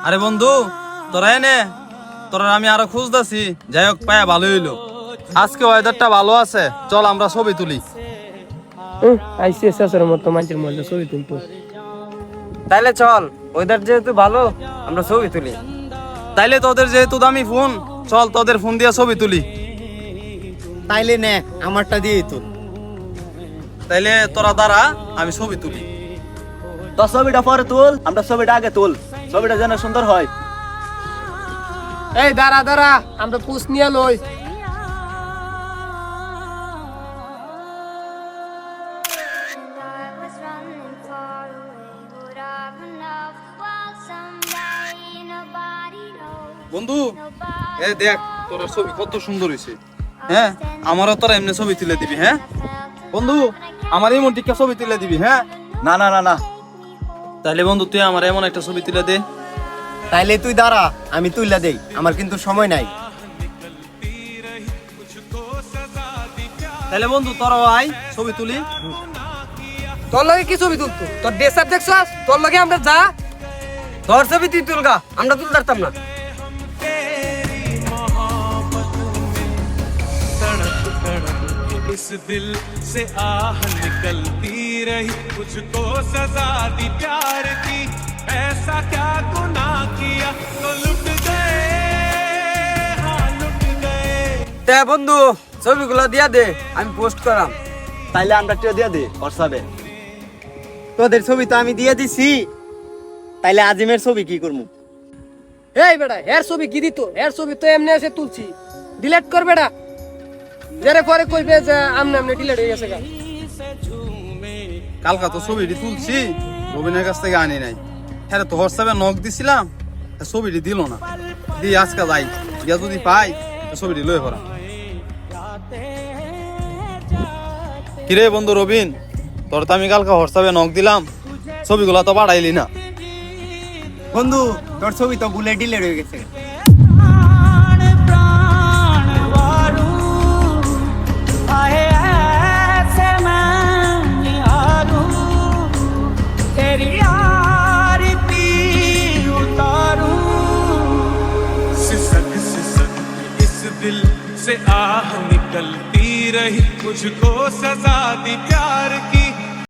আরে বন্ধু তোরা এনে তোরা আমি আরো খুঁজতেছি, যাই হোক পায়া ভালো হইলো। আজকে ওয়েদারটা ভালো আছে, চল আমরা ছবি তুলি। আইসি শেষের মতো মানুষের মধ্যে ছবি তুলতো। তাইলে চল, ওয়েদার যেহেতু ভালো আমরা ছবি তুলি। তাইলে তোদের যেহেতু দামি ফোন, চল তোদের ফোন দিয়ে ছবি তুলি। তাইলে নে আমারটা দিয়ে তুল। তাইলে তোরা দাঁড়া, আমি ছবি তুলি। তো ছবিটা পরে তুল, আমরা ছবিটা আগে তুল, ছবিটা যেন সুন্দর হয়। এই দাঁড়া দাঁড়া, আমরা পুষ নিয়ে লই। বন্ধু এই দেখ তোর ছবি কত সুন্দর হয়েছে। হ্যাঁ আমারও তোরা এমনি ছবি তুলে দিবি। হ্যাঁ বন্ধু, আমার এমন টিকা ছবি তুলে দিবি। হ্যাঁ না না না না, তাহলে বন্ধু তুই আমার এমন একটা ছবি তুলে দে। তাইলে তুই দাঁড়া, আমি তুইলা দেই, আমার কিন্তু সময় নাই। তাহলে বন্ধু তোরাও আয়, ছবি তুলি। তোর লগে কি ছবি তুলতো? তোর ড্রেসআপ দেখছস? তোর লগে আমরা যা, তোর ছবি তুই তুলগা, আমরা তুলতে পারতাম না। इस दिल से आह निकलती रही, मुझको सजा दी प्यार की, ऐसा क्या गुनाह किया तो लुट गए, हाँ लुट गए। তে বন্ধু ছবিগুলো দিয়া দে, আমি পোস্ট করাম। তাইলে আমরা টিও দিয়ে দিই হোয়াটসঅ্যাপে। তোদের ছবি তো আমি দিয়ে দিছি, তাইলে আজিমের ছবি কি করবো? এই বেটা এর ছবি কি দিত? এর ছবি তো এমনি এসে তুলছি, ডিলিট কর বেটা। যারে পরে কইবে যে আমনে আমনে ডিলিট হয়ে গেছে গা। কালকা তো ছবিটি তুলছি, রবিনের কাছ থেকে আনি নাই। হ্যাঁ তো হোয়াটসঅ্যাপে নক দিছিলাম, ছবিটি দিল না। দিয়ে আজকে যাই, গিয়া যদি পাই ছবিটি লয়ে পড়া। কিরে বন্ধু রবিন, তোর তো আমি কালকা হোয়াটসঅ্যাপে নক দিলাম, ছবিগুলা তো পাঠাইলি না। বন্ধু তোর ছবি তো ভুলে ডিলিট হয়ে গেছে। सिसक सिसक इस दिल से आह निकलती रही, मुझको सजा दी प्यार